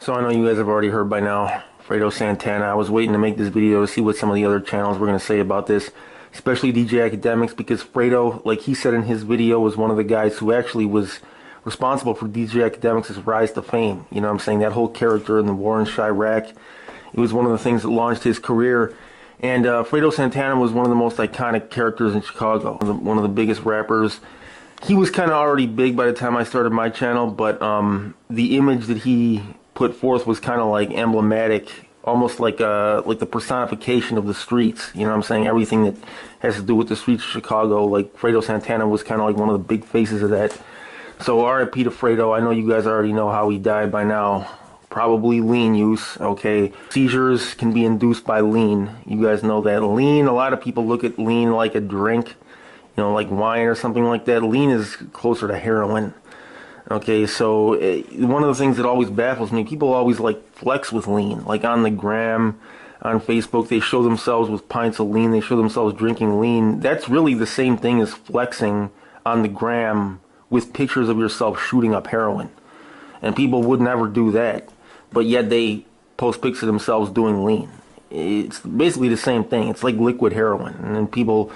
So I know you guys have already heard by now, Fredo Santana. I was waiting to make this video to see what some of the other channels were going to say about this, especially DJ Academics, because Fredo, like he said in his video, was one of the guys who actually was responsible for DJ Academics' rise to fame. You know what I'm saying? That whole character in the war in Chirac, it was one of the things that launched his career. And Fredo Santana was one of the most iconic characters in Chicago, one of the biggest rappers. He was kind of already big by the time I started my channel, but the image that he put forth was kind of like emblematic, almost like the personification of the streets. You know what I'm saying? Everything that has to do with the streets of Chicago, like Fredo Santana was kind of like one of the big faces of that. So RIP to Fredo. I know you guys already know how he died by now. Probably lean use, okay? Seizures can be induced by lean. You guys know that. Lean, a lot of people look at lean like a drink, you know, like wine or something like that. Lean is closer to heroin. Okay, so one of the things that always baffles me, people always like flex with lean, like on the gram, on Facebook, they show themselves with pints of lean, they show themselves drinking lean. That's really the same thing as flexing on the gram with pictures of yourself shooting up heroin. And people would never do that, but yet they post pics of themselves doing lean. It's basically the same thing. It's like liquid heroin, and then people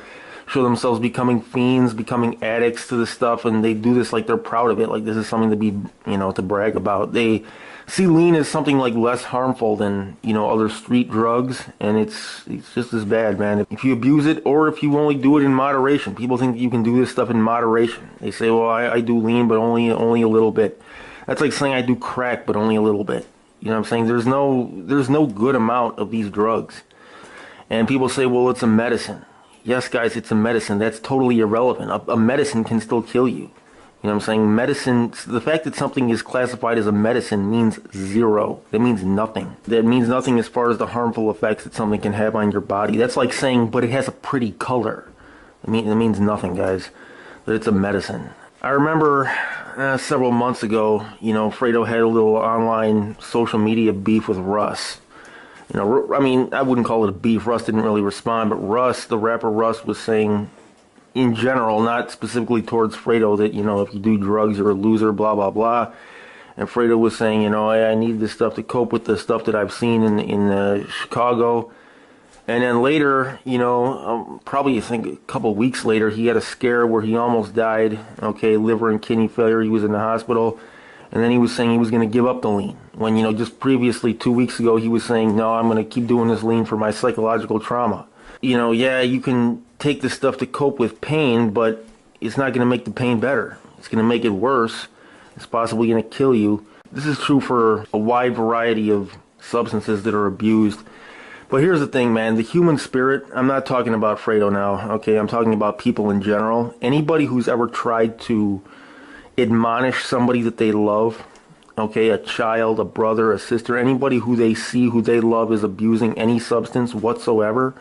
show themselves becoming fiends, becoming addicts to this stuff, and they do this like they're proud of it, like this is something to be, you know, to brag about. They see lean as something like less harmful than, you know, other street drugs, and it's just as bad, man. If you abuse it, or if you only do it in moderation. People think that you can do this stuff in moderation. They say, well, I do lean, but only a little bit. That's like saying I do crack, but only a little bit. You know what I'm saying? There's no good amount of these drugs. And people say, well, it's a medicine. Yes, guys, it's a medicine. That's totally irrelevant. A medicine can still kill you. You know what I'm saying? Medicine, the fact that something is classified as a medicine means zero. That means nothing. That means nothing as far as the harmful effects that something can have on your body. That's like saying, but it has a pretty color. It means nothing, guys. That it's a medicine. I remember several months ago, you know, Fredo had a little online social media beef with Russ. You know, I mean, I wouldn't call it a beef. Russ didn't really respond, but Russ, the rapper Russ, was saying, in general, not specifically towards Fredo, that, you know, if you do drugs, you're a loser, blah, blah, blah. And Fredo was saying, you know, I need this stuff to cope with the stuff that I've seen in Chicago. And then later, you know, probably I think a couple weeks later, he had a scare where he almost died. Okay, liver and kidney failure. He was in the hospital. And then he was saying he was going to give up the lean. When, you know, just previously 2 weeks ago, he was saying, no, I'm going to keep doing this lean for my psychological trauma. You know, yeah, you can take this stuff to cope with pain, but it's not going to make the pain better. It's going to make it worse. It's possibly going to kill you. This is true for a wide variety of substances that are abused. But here's the thing, man. The human spirit, I'm not talking about Fredo now, okay? I'm talking about people in general. Anybody who's ever tried to admonish somebody that they love, okay, a child, a brother, a sister, anybody who they see, who they love is abusing any substance whatsoever,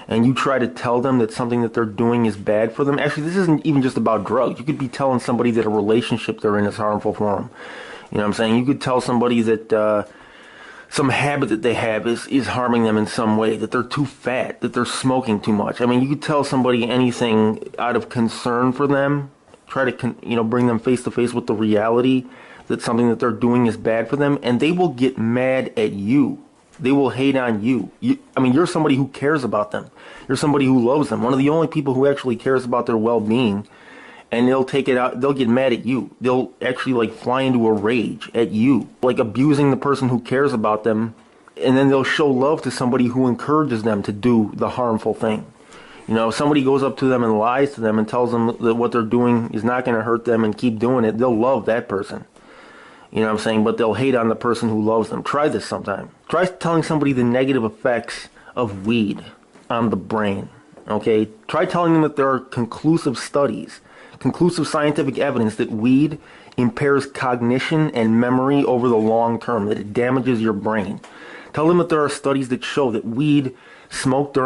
and you try to tell them that something that they're doing is bad for them. Actually, this isn't even just about drugs. You could be telling somebody that a relationship they're in is harmful for them. You know what I'm saying? You could tell somebody that some habit that they have is harming them in some way, that they're too fat, that they're smoking too much. I mean, you could tell somebody anything out of concern for them, try to, you know, bring them face to face with the reality that something that they're doing is bad for them, and they will get mad at you. They will hate on you. I mean, you're somebody who cares about them. You're somebody who loves them. One of the only people who actually cares about their well-being, and they'll take it out. They'll get mad at you. They'll actually like fly into a rage at you, like abusing the person who cares about them, and then they'll show love to somebody who encourages them to do the harmful thing. You know, if somebody goes up to them and lies to them and tells them that what they're doing is not going to hurt them and keep doing it, they'll love that person. You know what I'm saying? But they'll hate on the person who loves them. Try this sometime. Try telling somebody the negative effects of weed on the brain. Okay? Try telling them that there are conclusive studies, conclusive scientific evidence that weed impairs cognition and memory over the long term, that it damages your brain. Tell them that there are studies that show that weed smoked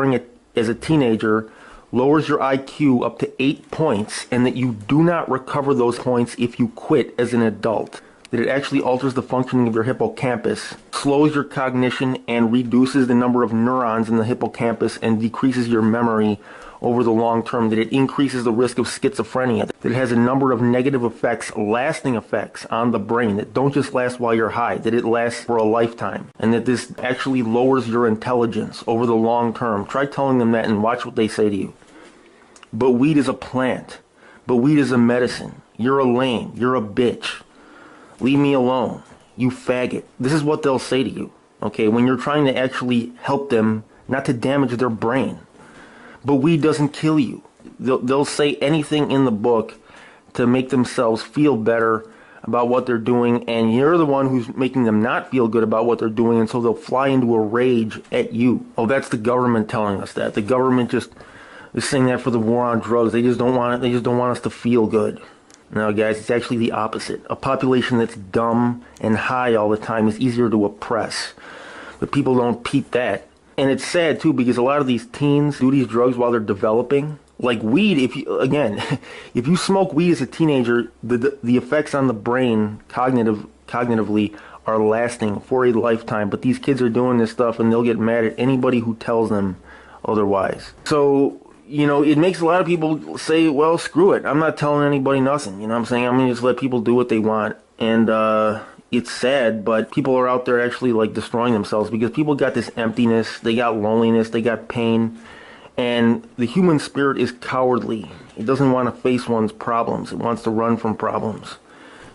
as a teenager lowers your IQ up to 8 points, and that you do not recover those points if you quit as an adult. That it actually alters the functioning of your hippocampus, slows your cognition, and reduces the number of neurons in the hippocampus, and decreases your memory over the long term, that it increases the risk of schizophrenia, that it has a number of negative effects, lasting effects on the brain that don't just last while you're high, that it lasts for a lifetime, and that this actually lowers your intelligence over the long term. Try telling them that and watch what they say to you. But weed is a plant. But weed is a medicine. You're a lame. You're a bitch. Leave me alone. You faggot. This is what they'll say to you, okay, when you're trying to actually help them not to damage their brain. But weed doesn't kill you. They'll say anything in the book to make themselves feel better about what they're doing, and you're the one who's making them not feel good about what they're doing, and so they'll fly into a rage at you. Oh, that's the government telling us that. The government just is saying that for the war on drugs. They just don't want it. They just don't want us to feel good. No, guys, it's actually the opposite. A population that's dumb and high all the time is easier to oppress. But people don't peep that. And it's sad, too, because a lot of these teens do these drugs while they're developing. Like weed, if you smoke weed as a teenager, the effects on the brain cognitively are lasting for a lifetime. But these kids are doing this stuff, and they'll get mad at anybody who tells them otherwise. So, you know, it makes a lot of people say, well, screw it. I'm not telling anybody nothing. You know what I'm saying? I'm going to just let people do what they want. And it's sad, but people are out there actually like destroying themselves because people got this emptiness. They got loneliness. They got pain. And the human spirit is cowardly. It doesn't want to face one's problems. It wants to run from problems.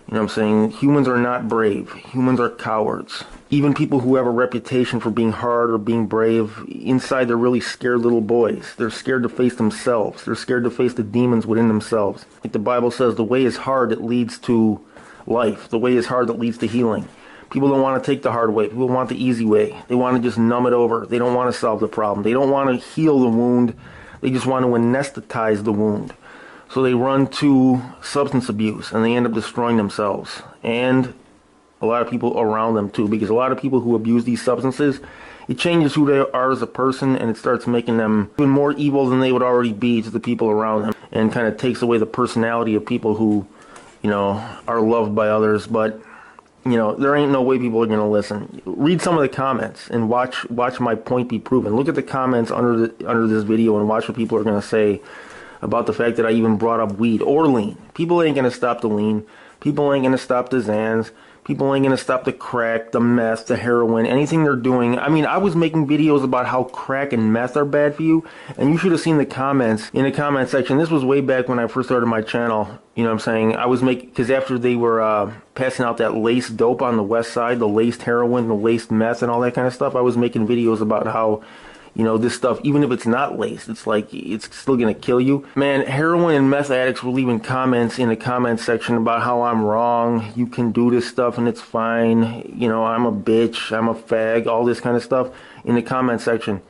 You know what I'm saying? Humans are not brave. Humans are cowards. Even people who have a reputation for being hard or being brave, inside they're really scared little boys. They're scared to face themselves. They're scared to face the demons within themselves. Like the Bible says, the way is hard that leads to life. The way is hard that leads to healing. People don't want to take the hard way. People want the easy way. They want to just numb it over. They don't want to solve the problem. They don't want to heal the wound. They just want to anesthetize the wound. So they run to substance abuse and they end up destroying themselves. And a lot of people around them too, because a lot of people who abuse these substances, it changes who they are as a person, and it starts making them even more evil than they would already be to the people around them, and kind of takes away the personality of people who, you know, are loved by others. But you know, there ain't no way people are going to listen. Read some of the comments and watch my point be proven. Look at the comments under this video and watch what people are going to say about the fact that I even brought up weed or lean. People ain't going to stop the lean. People ain't going to stop the Xans. People ain't going to stop the crack, the meth, the heroin, anything they're doing. I mean, I was making videos about how crack and meth are bad for you, and you should have seen the comments in the comment section. This was way back when I first started my channel. You know what I'm saying? I was making, because after they were passing out that laced dope on the west side, the laced heroin, the laced meth, and all that kind of stuff, I was making videos about how, you know, this stuff, even if it's not laced, it's like, it's still going to kill you. Man, heroin and meth addicts were leaving comments in the comment section about how I'm wrong. You can do this stuff and it's fine. You know, I'm a bitch. I'm a fag. All this kind of stuff in the comment section.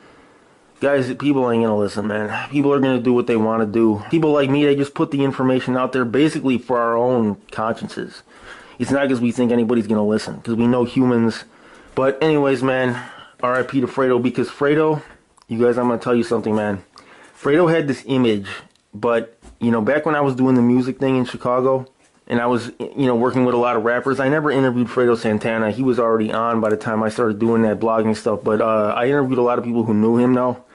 Guys, people ain't going to listen, man. People are going to do what they want to do. People like me, they just put the information out there basically for our own consciences. It's not because we think anybody's going to listen, because we know humans. But anyways, man, RIP to Fredo, because Fredo... You guys, I'm going to tell you something, man. Fredo had this image, but, you know, back when I was doing the music thing in Chicago, and I was, you know, working with a lot of rappers, I never interviewed Fredo Santana. He was already on by the time I started doing that blogging stuff, but I interviewed a lot of people who knew him now,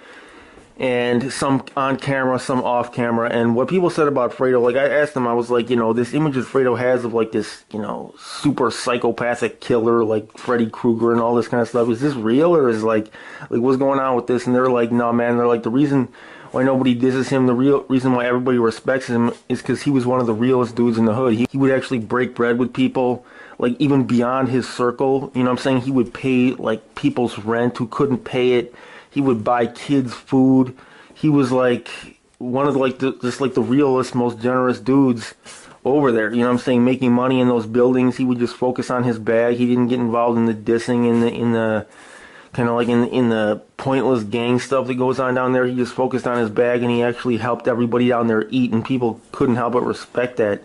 and some on camera, some off camera, and what people said about Fredo, like, I asked them, I was like, you know, this image that Fredo has of, like, this, you know, super psychopathic killer, like Freddy Krueger and all this kind of stuff, is this real, or is, like what's going on with this? And they're like, no, man, they're like, the reason why nobody disses him, the real reason why everybody respects him is because he was one of the realest dudes in the hood. He would actually break bread with people, like, even beyond his circle, you know what I'm saying? He would pay, like, people's rent who couldn't pay it. He would buy kids food. He was like one of the realest, most generous dudes over there. You know what I'm saying? Making money in those buildings. He would just focus on his bag. He didn't get involved in the dissing, in the kind of like in the pointless gang stuff that goes on down there. He just focused on his bag, and he actually helped everybody down there eat, and people couldn't help but respect that.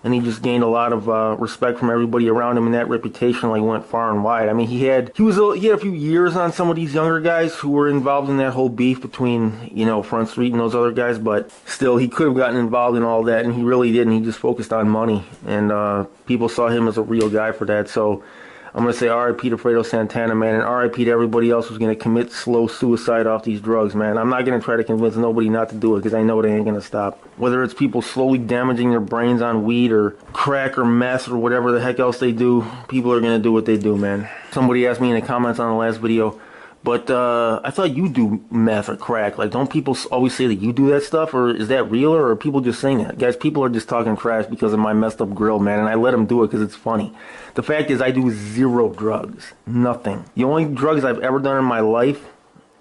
And he just gained a lot of respect from everybody around him, and that reputation like went far and wide. I mean, he had a few years on some of these younger guys who were involved in that whole beef between, you know, Front Street and those other guys, but still, he could have gotten involved in all that, and he really didn't. He just focused on money, and people saw him as a real guy for that. So I'm going to say RIP to Fredo Santana, man, and RIP to everybody else who's going to commit slow suicide off these drugs, man. I'm not going to try to convince nobody not to do it because I know they ain't going to stop. Whether it's people slowly damaging their brains on weed or crack or meth or whatever the heck else they do, people are going to do what they do, man. Somebody asked me in the comments on the last video, but I thought you do meth or crack. Like, don't people always say that you do that stuff? Or is that real, or are people just saying that? Guys, people are just talking trash because of my messed up grill, man, and I let them do it because it's funny. The fact is, I do zero drugs. Nothing. The only drugs I've ever done in my life,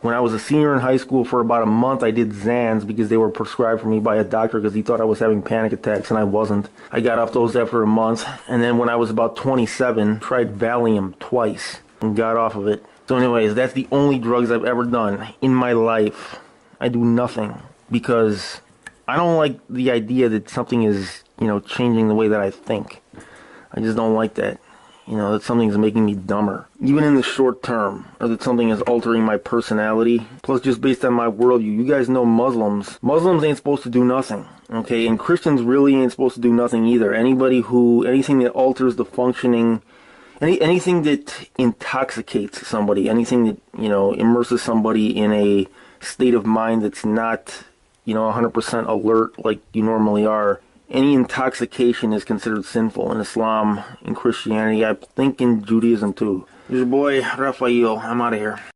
when I was a senior in high school for about a month, I did Xans because they were prescribed for me by a doctor because he thought I was having panic attacks, and I wasn't. I got off those after a month, and then when I was about 27, tried Valium twice and got off of it. So anyways, that's the only drugs I've ever done in my life. I do nothing because I don't like the idea that something is, changing the way that I think. I just don't like that. That something's making me dumber. Even in the short term, or that something is altering my personality. Plus, just based on my worldview, you guys know Muslims. Muslims ain't supposed to do nothing, okay? And Christians really ain't supposed to do nothing either. Anything that alters the functioning, anything that intoxicates somebody, anything that, immerses somebody in a state of mind that's not, 100% alert like you normally are. Any intoxication is considered sinful in Islam, in Christianity, I think in Judaism too. Here's your boy, Rafael. I'm out of here.